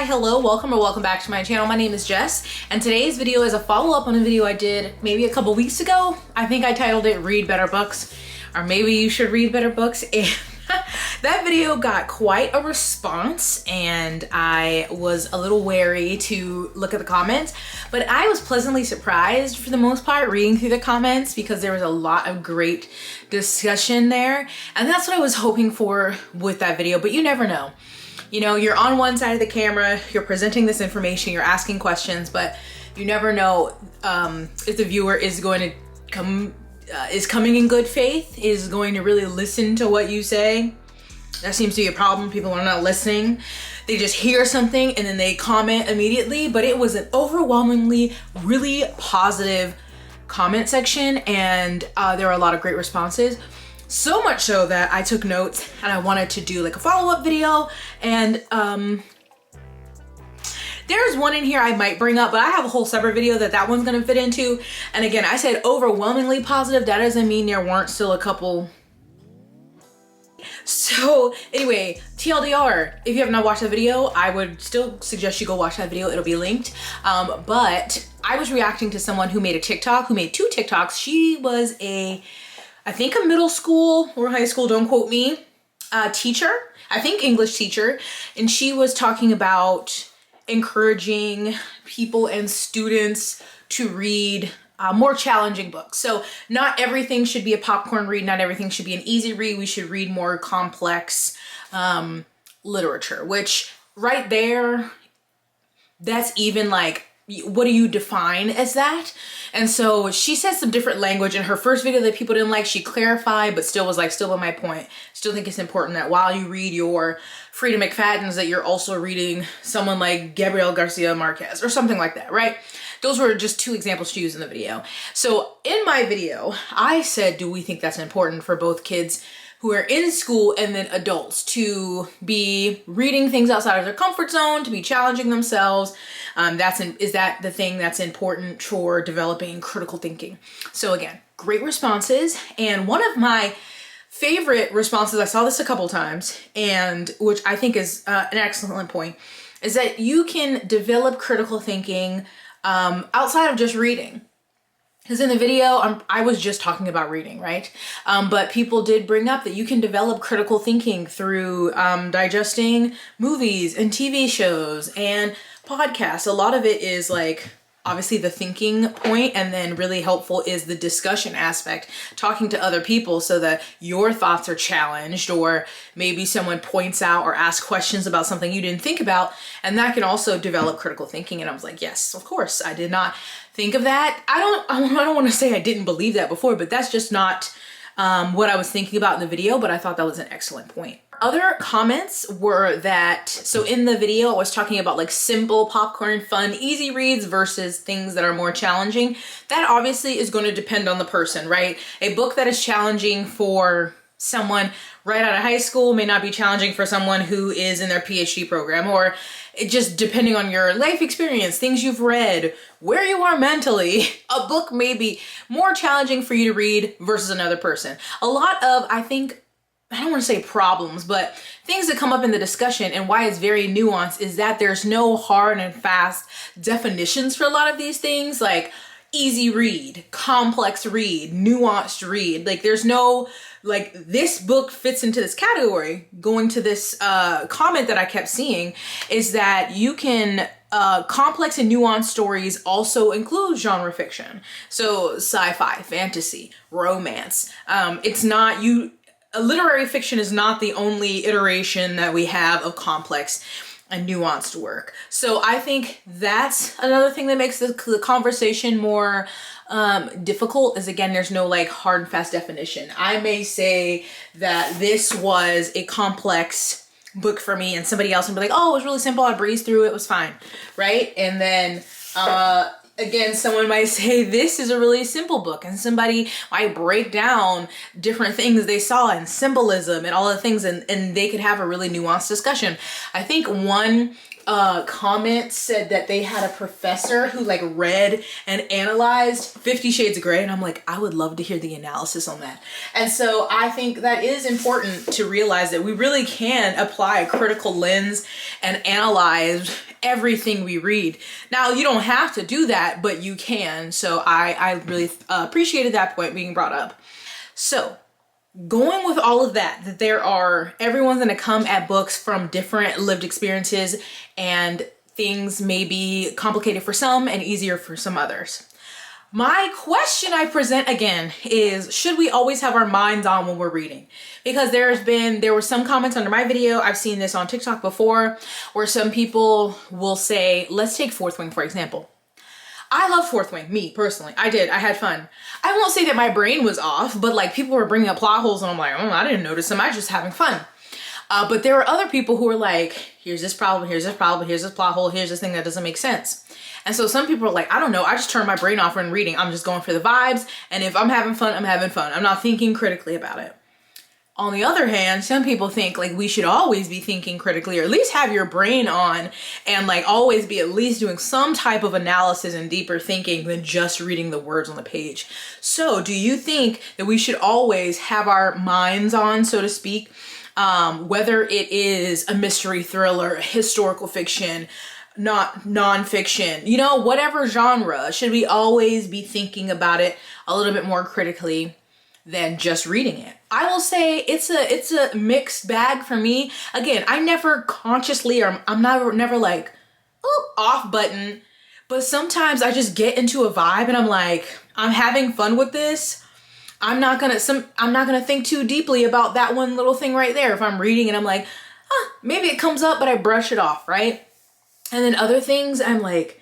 Hi, hello, welcome or welcome back to my channel. My name is Jess, and today's video is a follow-up on a video I did maybe a couple weeks ago. I think I titled it Read Better Books, or maybe you should read better books. And that video got quite a response, and I was a little wary to look at the comments, but I was pleasantly surprised for the most part reading through the comments because there was a lot of great discussion there, and that's what I was hoping for with that video. But you never know. You know, you're on one side of the camera, you're presenting this information, you're asking questions, but you never know if the viewer is going to is coming in good faith, is going to really listen to what you say. That seems to be a problem. People are not listening. They just hear something and then they comment immediately. But it was an overwhelmingly really positive comment section, and there were a lot of great responses. So much so that I took notes and I wanted to do like a follow-up video. And there's one in here I might bring up, but I have a whole separate video that one's gonna fit into. And again, I said overwhelmingly positive. That doesn't mean there weren't still a couple. So anyway, TLDR, if you have not watched that video, I would still suggest you go watch that video. It'll be linked. But I was reacting to someone who made a TikTok, who made two TikToks. She was I think a middle school or high school, don't quote me, teacher, I think English teacher. And she was talking about encouraging people and students to read more challenging books. So not everything should be a popcorn read. Not everything should be an easy read. We should read more complex literature, which right there, that's even like, what do you define as that? And so she said some different language in her first video that people didn't like. She clarified, but still was like, still on my point. Still think it's important that while you read your Frida McFadden's, that you're also reading someone like Gabriel Garcia Marquez or something like that, right? Those were just two examples to use in the video. So in my video, I said, do we think that's important for both kids who are in school and then adults to be reading things outside of their comfort zone, to be challenging themselves? Is that the thing that's important for developing critical thinking? So again, great responses. And one of my favorite responses, I saw this a couple times, and which I think is an excellent point, is that you can develop critical thinking outside of just reading. Because in the video, I was just talking about reading, right? But people did bring up that you can develop critical thinking through digesting movies and TV shows and podcasts. A lot of it is like, obviously the thinking point, and then really helpful is the discussion aspect, talking to other people so that your thoughts are challenged, or maybe someone points out or asks questions about something you didn't think about, and that can also develop critical thinking. And I was like, yes, of course, I did not think of that. I don't want to say I didn't believe that before, but that's just not what I was thinking about in the video, but I thought that was an excellent point. Other comments were that, so in the video I was talking about like simple popcorn fun easy reads versus things that are more challenging. That obviously is going to depend on the person, right? A book that is challenging for someone right out of high school may not be challenging for someone who is in their PhD program, or it just depending on your life experience, things you've read, where you are mentally, a book may be more challenging for you to read versus another person. A lot of, I don't want to say problems, but things that come up in the discussion and why it's very nuanced is that there's no hard and fast definitions for a lot of these things, like easy read, complex read, nuanced read. Like there's no, like this book fits into this category. Going to this comment that I kept seeing is that you can, complex and nuanced stories also include genre fiction. So sci-fi, fantasy, romance. It's not, literary fiction is not the only iteration that we have of complex and nuanced work. So I think that's another thing that makes the conversation more difficult, is again, there's no like hard and fast definition. I may say that this was a complex book for me, and somebody else would be like, oh, it was really simple, I breezed through it, it was fine, right? And then again, someone might say this is a really simple book, and somebody might break down different things they saw and symbolism and all the things, and they could have a really nuanced discussion. I think one comment said that they had a professor who like read and analyzed 50 Shades of Grey, and I'm like, I would love to hear the analysis on that. And so I think that is important to realize that we really can apply a critical lens and analyze everything we read. Now, you don't have to do that, but you can. So I really appreciated that point being brought up. So going with all of that, everyone's gonna come at books from different lived experiences, and things may be complicated for some and easier for some others. My question I present again is, should we always have our minds on when we're reading? Because there were some comments under my video, I've seen this on TikTok before, where some people will say, let's take Fourth Wing for example. I love Fourth Wing, me personally. I had fun. I won't say that my brain was off, but like people were bringing up plot holes and I'm like, oh, I didn't notice them. I was just having fun. But there were other people who were like, here's this problem, here's this problem, here's this plot hole, here's this thing that doesn't make sense. And so some people are like, I don't know, I just turn my brain off when reading. I'm just going for the vibes. And if I'm having fun, I'm having fun. I'm not thinking critically about it. On the other hand, some people think like we should always be thinking critically, or at least have your brain on, and like always be at least doing some type of analysis and deeper thinking than just reading the words on the page. So do you think that we should always have our minds on, so to speak, whether it is a mystery thriller, historical fiction, not nonfiction, you know, whatever genre, should we always be thinking about it a little bit more critically than just reading it? I will say it's a mixed bag for me. Again, I never consciously, or I'm never like, oh, off button, but sometimes I just get into a vibe and I'm like, I'm having fun with this. I'm not gonna think too deeply about that one little thing right there. If I'm reading and I'm like, maybe it comes up, but I brush it off, right? And then other things, I'm like,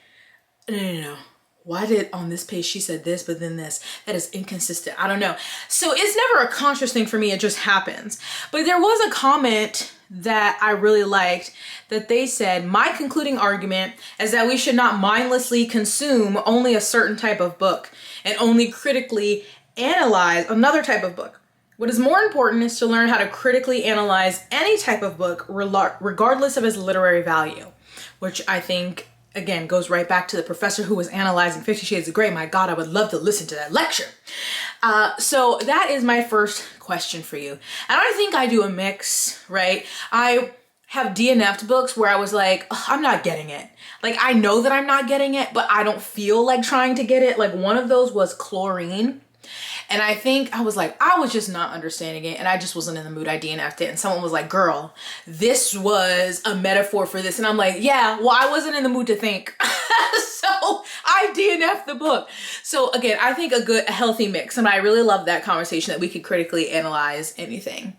no. Why did on this page she said this, but then this? That is inconsistent. I don't know. So it's never a conscious thing for me. It just happens. But there was a comment that I really liked that they said, my concluding argument is that we should not mindlessly consume only a certain type of book and only critically analyze another type of book. What is more important is to learn how to critically analyze any type of book regardless of its literary value, which I think again goes right back to the professor who was analyzing 50 Shades of Grey. My God, I would love to listen to that lecture. So that is my first question for you. And I think I do a mix, right? I have DNF'd books where I was like, I'm not getting it. Like, I know that I'm not getting it, but I don't feel like trying to get it. Like, one of those was Chlorine. And I think I was like, I was just not understanding it and I just wasn't in the mood. I DNF'd it and someone was like, girl, this was a metaphor for this. And I'm like, yeah, well, I wasn't in the mood to think. So I DNF'd the book. So again, I think a healthy mix. And I really love that conversation that we could critically analyze anything.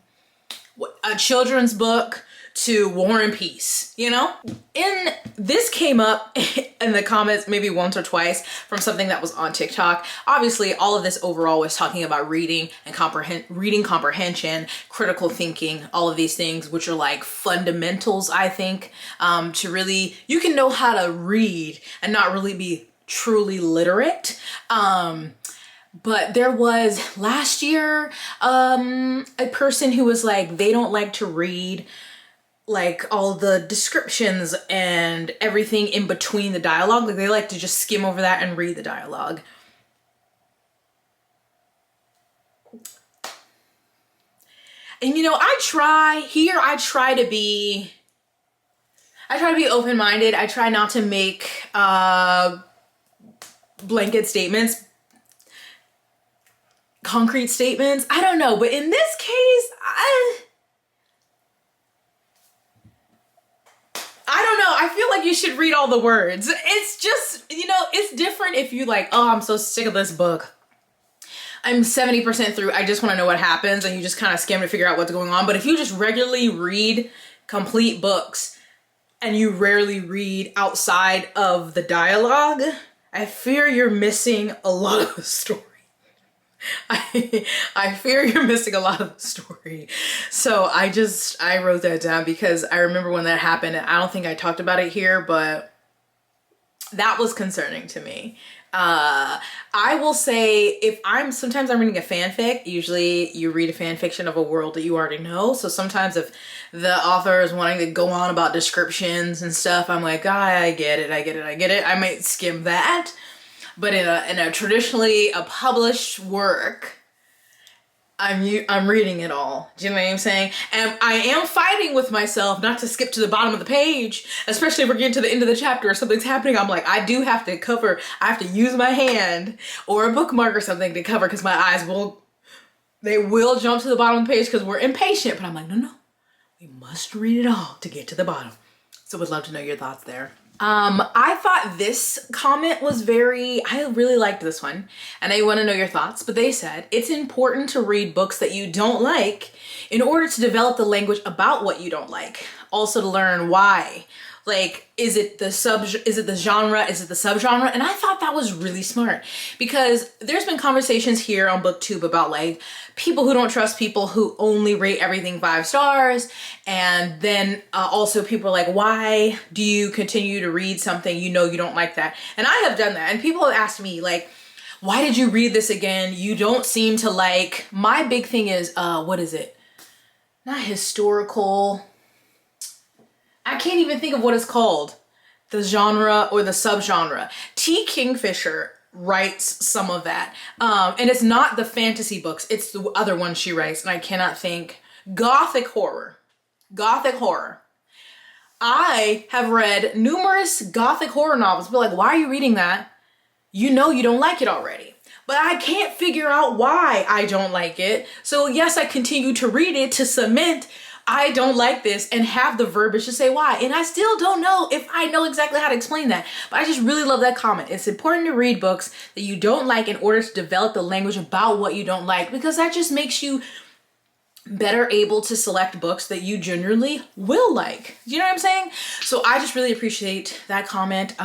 A children's book to War and Peace, you know? And this came up in the comments maybe once or twice from something that was on TikTok. Obviously, all of this overall was talking about reading and reading comprehension, critical thinking, all of these things, which are like fundamentals, I think, to really, you can know how to read and not really be truly literate. But there was last year, a person who was like, they don't like to read like all the descriptions and everything in between the dialogue. Like they like to just skim over that and read the dialogue. And you know, I try to be open-minded. I try not to make blanket statements, concrete statements. I don't know, but in this case, I don't know. I feel like you should read all the words. It's just, you know, it's different if you like, oh, I'm so sick of this book. I'm 70% through. I just want to know what happens. And you just kind of skim to figure out what's going on. But if you just regularly read complete books and you rarely read outside of the dialogue, I fear you're missing a lot of the story. I fear you're missing a lot of the story. So I wrote that down because I remember when that happened, and I don't think I talked about it here, but that was concerning to me. I will say sometimes I'm reading a fanfic. Usually you read a fan fiction of a world that you already know. So sometimes if the author is wanting to go on about descriptions and stuff, I'm like, I get it. I might skim that. But in a traditionally a published work, I'm reading it all. Do you know what I'm saying? And I am fighting with myself not to skip to the bottom of the page, especially if we're getting to the end of the chapter or something's happening. I'm like, I do have to cover, I have to use my hand or a bookmark or something to cover because my eyes they will jump to the bottom of the page because we're impatient. But I'm like, no, we must read it all to get to the bottom. So would love to know your thoughts there. I thought this comment was I really liked this one and I want to know your thoughts, but they said, it's important to read books that you don't like in order to develop the language about what you don't like. Also to learn why. Like, is it the genre? Is it the subgenre? And I thought that was really smart because there's been conversations here on BookTube about like people who don't trust people who only rate everything 5 stars. And then also people are like, why do you continue to read something you know you don't like that? And I have done that. And people have asked me like, why did you read this again? You don't seem to like, my big thing is, what is it? Not historical. I can't even think of what it's called. The genre or the subgenre. T. Kingfisher writes some of that. And it's not the fantasy books. It's the other one she writes. And I cannot think. Gothic horror. Gothic horror. I have read numerous Gothic horror novels. But like, why are you reading that? You know you don't like it already. But I can't figure out why I don't like it. So yes, I continue to read it to cement I don't like this and have the verbiage to say why. And I still don't know if I know exactly how to explain that. But I just really love that comment. It's important to read books that you don't like in order to develop the language about what you don't like, because that just makes you better able to select books that you generally will like. Do you know what I'm saying? So I just really appreciate that comment.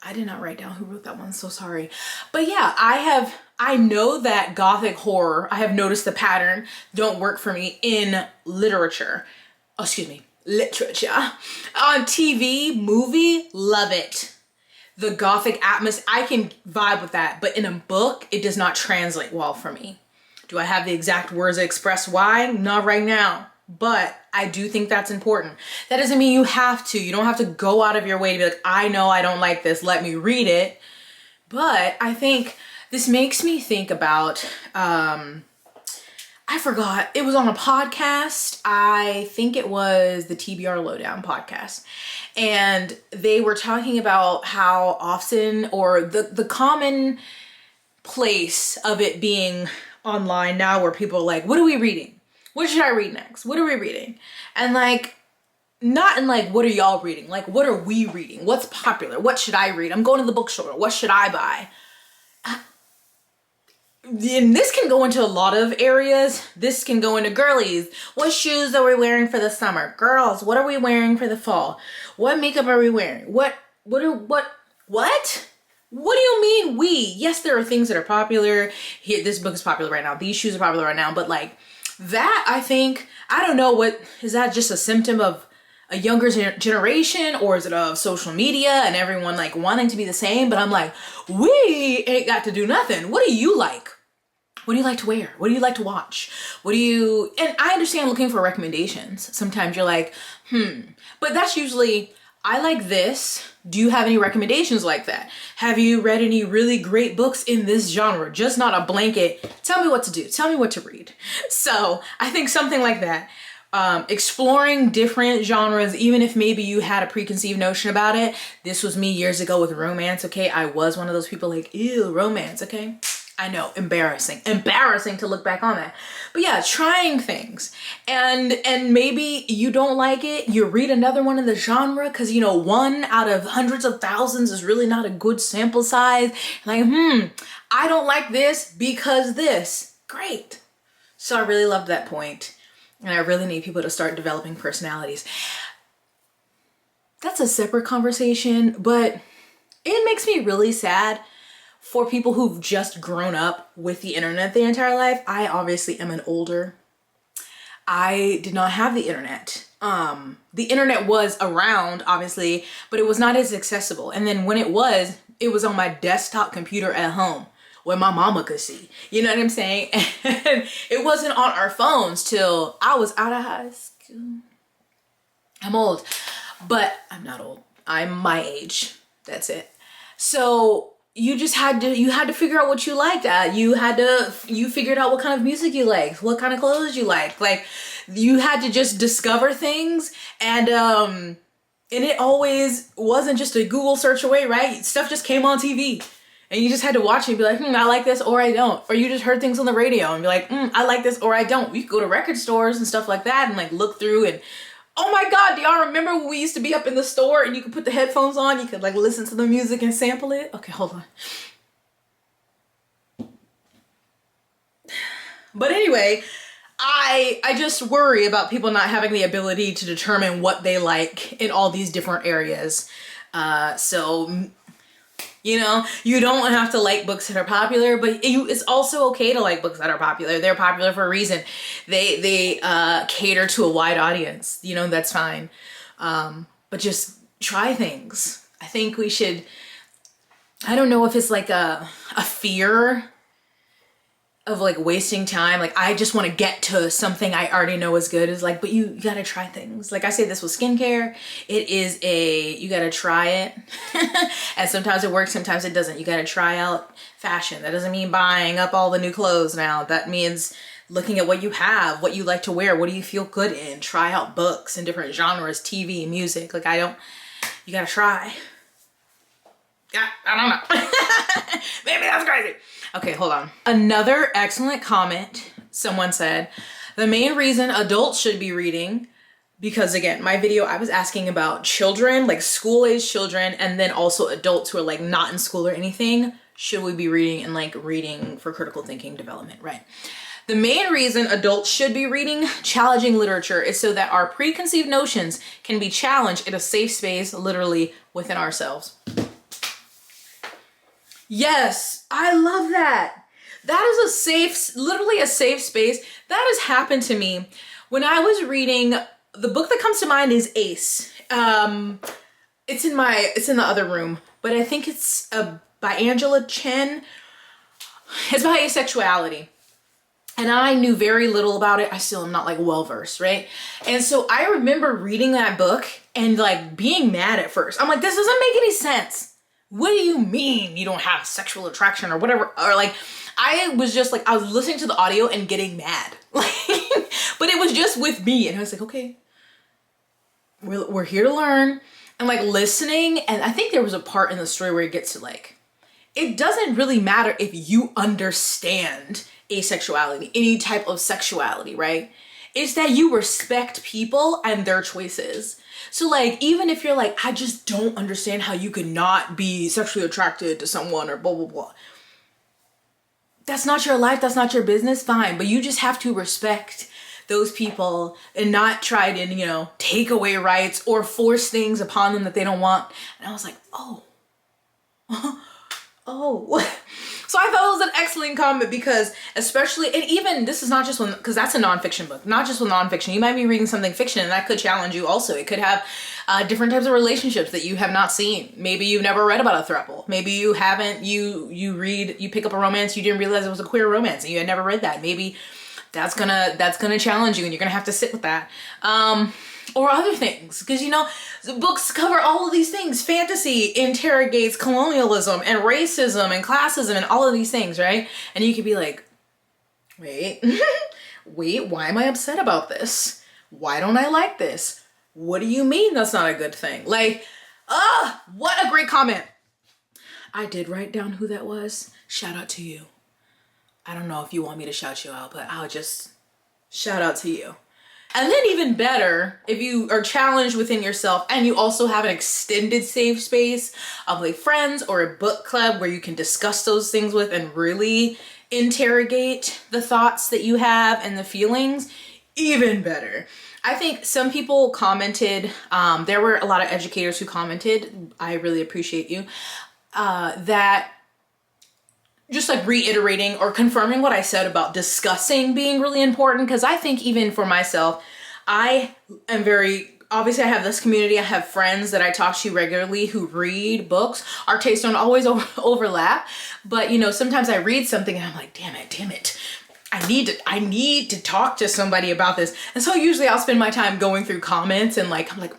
I did not write down who wrote that one, so sorry. But yeah, I know that Gothic horror, I have noticed the pattern, don't work for me in literature. Oh, excuse me, literature. On TV, movie, love it. The Gothic atmosphere, I can vibe with that, but in a book, it does not translate well for me. Do I have the exact words that express why? Not right now. But I do think that's important. That doesn't mean you have to. You don't have to go out of your way to be like, I know I don't like this, let me read it. But I think this makes me think about, I forgot, it was on a podcast. I think it was the TBR Lowdown podcast. And they were talking about how often, or the common place of it being online now where people are like, what are we reading? What should I read next? What are we reading? And like, not in like, what are y'all reading? Like, what are we reading? What's popular? What should I read? I'm going to the bookstore. What should I buy? And this can go into a lot of areas. This can go into girlies. What shoes are we wearing for the summer? Girls, what are we wearing for the fall? What makeup are we wearing? What do you mean we? Yes, there are things that are popular. Here, this book is popular right now. These shoes are popular right now. But like, that, I think, I don't know, what is that, just a symptom of a younger generation, or is it of social media and everyone like wanting to be the same? But I'm like, we ain't got to do nothing. What do you like? What do you like to wear? What do you like to watch? And I understand looking for recommendations. Sometimes you're like, but that's usually, I like this. Do you have any recommendations like that? Have you read any really great books in this genre? Just not a blanket, tell me what to do, tell me what to read. So I think something like that. Exploring different genres, even if maybe you had a preconceived notion about it. This was me years ago with romance, okay? I was one of those people like, ew, romance, okay? I know, embarrassing to look back on that. But yeah, trying things. And maybe you don't like it, you read another one in the genre, because you know, 1 out of hundreds of thousands is really not a good sample size. Like, I don't like this because this. Great. So I really loved that point. And I really need people to start developing personalities. That's a separate conversation, but it makes me really sad for people who've just grown up with the internet their entire life. I obviously am an older. I did not have the internet. The internet was around, obviously, but it was not as accessible. And then when it was on my desktop computer at home where my mama could see. You know what I'm saying? And it wasn't on our phones till I was out of high school. I'm old, but I'm not old. I'm my age. That's it. So you just had to figure out what you liked. You figured out what kind of music you liked, what kind of clothes you liked. Like, you had to just discover things, and it always wasn't just a Google search away, right? Stuff just came on TV. And you just had to watch it and be like, I like this or I don't. Or you just heard things on the radio and be like, I like this or I don't. You could go to record stores and stuff like that and like look through and, oh my God, do y'all remember when we used to be up in the store and you could put the headphones on, you could like listen to the music and sample it? Okay, hold on. But anyway, I just worry about people not having the ability to determine what they like in all these different areas. So, you know, you don't have to like books that are popular, but it's also okay to like books that are popular. They're popular for a reason. They cater to a wide audience. You know, that's fine. But just try things. I think we should, I don't know if it's like a fear of like wasting time. Like, I just want to get to something I already know is good. Is like, but you gotta try things. Like I say this with skincare, you gotta try it. And sometimes it works, sometimes it doesn't. You gotta try out fashion. That doesn't mean buying up all the new clothes now. That means looking at what you have, what you like to wear, what do you feel good in. Try out books in different genres, TV, music. Like, you gotta try. Yeah, I don't know. Maybe that's crazy. Okay, hold on. Another excellent comment. Someone said, the main reason adults should be reading, because again, my video, I was asking about children, like school-age children, and then also adults who are like not in school or anything. Should we be reading and like reading for critical thinking development, right? The main reason adults should be reading challenging literature is so that our preconceived notions can be challenged in a safe space, literally within ourselves. Yes, I love that. That is literally a safe space. That has happened to me when I was reading. The book that comes to mind is Ace. It's in the other room, but I think it's by Angela Chen. It's about asexuality. And I knew very little about it. I still am not like well-versed, right? And so I remember reading that book and like being mad at first. I'm like, this doesn't make any sense. What do you mean you don't have sexual attraction or whatever? Or like, I was just like, I was listening to the audio and getting mad. Like, but it was just with me. And I was like, okay, we're here to learn. And like listening. And I think there was a part in the story where it gets to like, it doesn't really matter if you understand asexuality, any type of sexuality, right? It's that you respect people and their choices. So like, even if you're like, I just don't understand how you could not be sexually attracted to someone or blah, blah, blah. That's not your life. That's not your business. Fine. But you just have to respect those people and not try to, you know, take away rights or force things upon them that they don't want. And I was like, oh. So I thought it was an excellent comment because especially, and even this is not just one, because that's a nonfiction book, not just with nonfiction. You might be reading something fiction and that could challenge you also. It could have different types of relationships that you have not seen. Maybe you've never read about a throuple. Maybe you haven't, you pick up a romance, you didn't realize it was a queer romance and you had never read that. Maybe that's gonna challenge you and you're gonna have to sit with that. Or other things, because you know, the books cover all of these things. Fantasy interrogates colonialism and racism and classism and all of these things, right? And you could be like, wait, why am I upset about this? Why don't I like this? What do you mean that's not a good thing? Like, what a great comment. I did write down who that was. Shout out to you. I don't know if you want me to shout you out, but I'll just shout out to you. And then even better, if you are challenged within yourself and you also have an extended safe space of like friends or a book club where you can discuss those things with and really interrogate the thoughts that you have and the feelings, even better. I think some people commented, there were a lot of educators who commented, I really appreciate you, that just like reiterating or confirming what I said about discussing being really important. Because I think even for myself, I am obviously I have this community, I have friends that I talk to regularly who read books. Our tastes don't always overlap, but you know, sometimes I read something and I'm like, damn it. I need to talk to somebody about this. And so usually I'll spend my time going through comments and like, I'm like,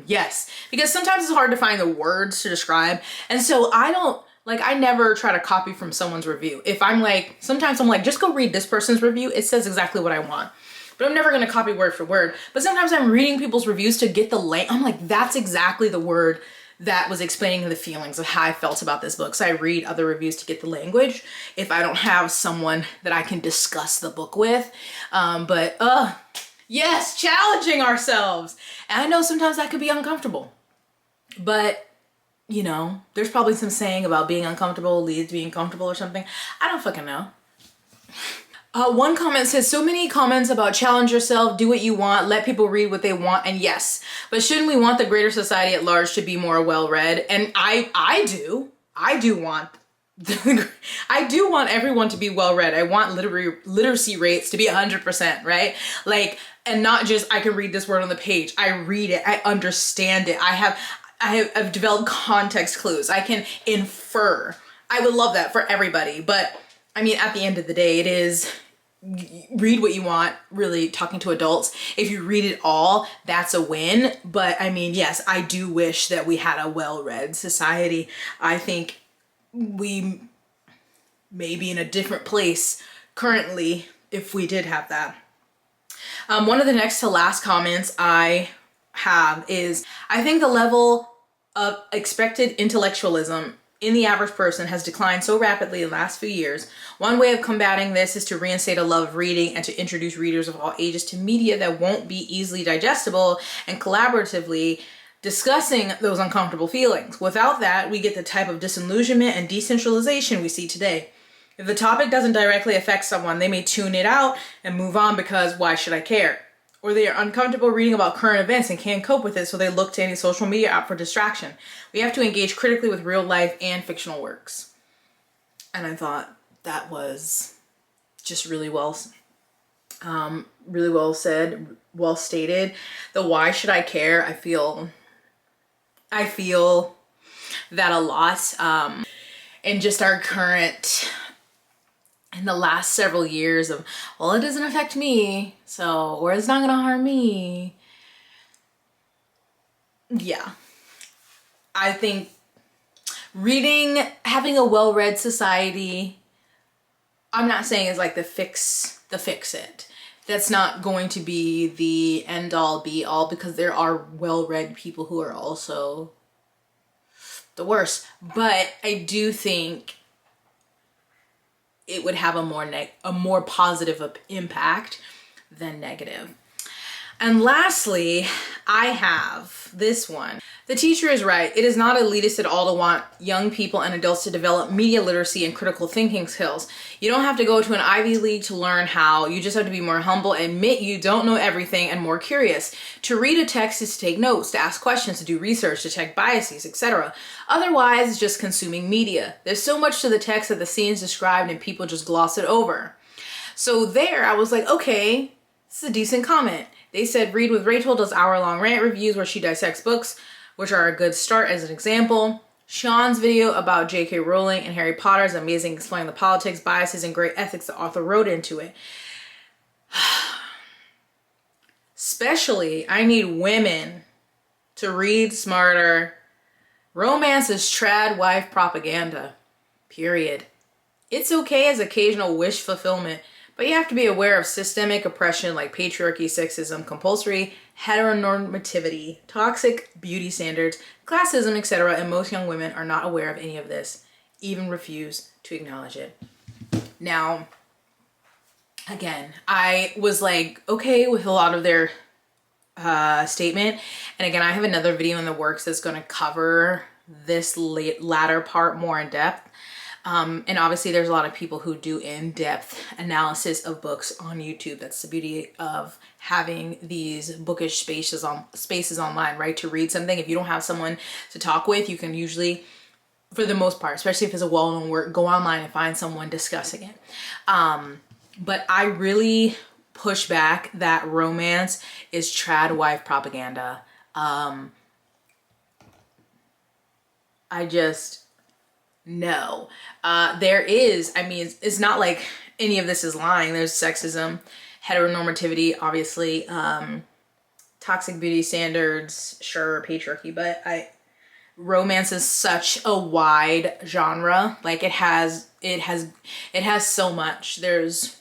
yes. Because sometimes it's hard to find the words to describe. And so I don't Like, I never try to copy from someone's review. If I'm like, sometimes I'm like, just go read this person's review. It says exactly what I want. But I'm never gonna copy word for word. But sometimes I'm reading people's reviews to get the I'm like, that's exactly the word that was explaining the feelings of how I felt about this book. So I read other reviews to get the language if I don't have someone that I can discuss the book with. Yes, challenging ourselves. And I know sometimes that could be uncomfortable. But, you know, there's probably some saying about being uncomfortable leads to being comfortable or something. I don't fucking know. One comment says, so many comments about challenge yourself, do what you want, let people read what they want, and yes, but shouldn't we want the greater society at large to be more well-read? And I do want I do want everyone to be well-read. I want literacy rates to be 100%, right? Like, and not just I can read this word on the page. I read it, I understand it. I've developed context clues. I can infer. I would love that for everybody, but I mean, at the end of the day, it is read what you want, really talking to adults. If you read it all, that's a win. But I mean, yes, I do wish that we had a well-read society. I think we may be in a different place currently if we did have that. One of the next to last comments I have is, I think the level of expected intellectualism in the average person has declined so rapidly in the last few years. One way of combating this is to reinstate a love of reading and to introduce readers of all ages to media that won't be easily digestible and collaboratively discussing those uncomfortable feelings. Without that, we get the type of disillusionment and decentralization we see today. If the topic doesn't directly affect someone, they may tune it out and move on because why should I care? Or they are uncomfortable reading about current events and can't cope with it, so they look to any social media app for distraction. We have to engage critically with real life and fictional works. And I thought that was just really well said, well stated. The why should I care? I feel that a lot. In just our current, in the last several years of, well, it doesn't affect me, so, or it's not gonna harm me. Yeah. I think reading, having a well-read society, I'm not saying is like the fix it. That's not going to be the end all be all, because there are well-read people who are also the worst. But I do think it would have a more positive impact than negative. And lastly, I have this one. The teacher is right. It is not elitist at all to want young people and adults to develop media literacy and critical thinking skills. You don't have to go to an Ivy League to learn how. You just have to be more humble, admit you don't know everything, and more curious. To read a text is to take notes, to ask questions, to do research, to check biases, etc. Otherwise, it's just consuming media. There's so much to the text that the scenes described and people just gloss it over. So there, I was like, okay, this is a decent comment. They said, Read with Rachel does hour-long rant reviews where she dissects books, which are a good start as an example. Sean's video about J.K. Rowling and Harry Potter is amazing, explaining the politics, biases, and great ethics the author wrote into it. Especially, I need women to read smarter. Romance is trad wife propaganda, period. It's okay as occasional wish fulfillment, but you have to be aware of systemic oppression like patriarchy, sexism, compulsory heteronormativity, toxic beauty standards, classism, etc. And most young women are not aware of any of this, even refuse to acknowledge it. Now, again, I was like, okay with a lot of their statement. And again, I have another video in the works that's going to cover this latter part more in depth. And obviously there's a lot of people who do in-depth analysis of books on YouTube. That's the beauty of having these bookish spaces online, right? To read something. If you don't have someone to talk with, you can usually, for the most part, especially if it's a well-known work, go online and find someone discussing it. But I really push back that romance is trad wife propaganda. No. There is, I mean, it's not like any of this is lying. There's sexism, heteronormativity, obviously, toxic beauty standards, sure, patriarchy, but romance is such a wide genre. Like it has so much. There's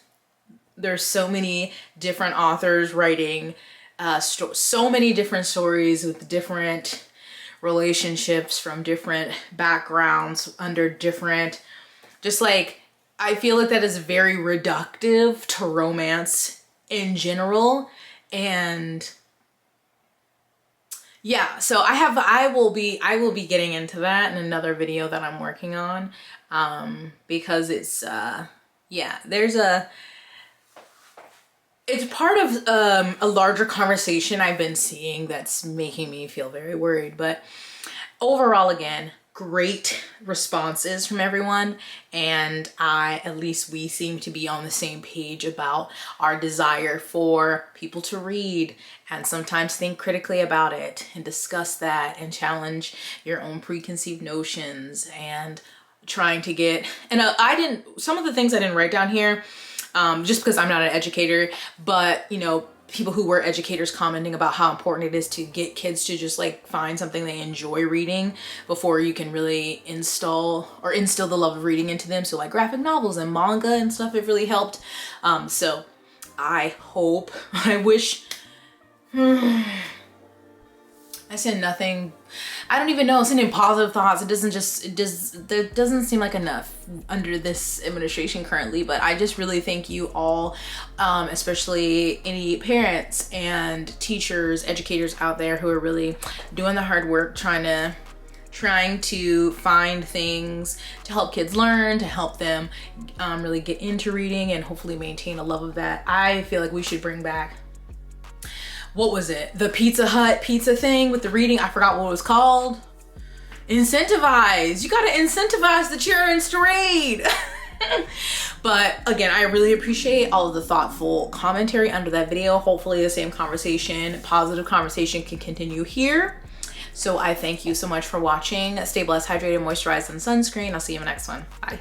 so many different authors writing so many different stories with different relationships from different backgrounds under different, just like, I feel like that is very reductive to romance in general. And yeah, so I will be getting into that in another video that I'm working on, because it's yeah, it's part of a larger conversation I've been seeing that's making me feel very worried. But overall, again, great responses from everyone, and at least we seem to be on the same page about our desire for people to read and sometimes think critically about it and discuss that and challenge your own preconceived notions, and trying to get, and some of the things I didn't write down here, just because I'm not an educator, but you know, people who were educators commenting about how important it is to get kids to just like find something they enjoy reading before you can really instill the love of reading into them. So like graphic novels and manga and stuff, it really helped. So I hope, I wish, I said nothing. I don't even know. I'm sending positive thoughts. There doesn't seem like enough under this administration currently, but I just really thank you all, especially any parents and teachers, educators out there who are really doing the hard work, trying to find things to help kids learn, to help them really get into reading and hopefully maintain a love of that. I feel like we should bring back, what was it? The Pizza Hut pizza thing with the reading. I forgot what it was called. Incentivize. You gotta incentivize the children to read. But again, I really appreciate all of the thoughtful commentary under that video. Hopefully the same conversation, positive conversation, can continue here. So I thank you so much for watching. Stay blessed, hydrated, moisturized, and sunscreen. I'll see you in the next one. Bye.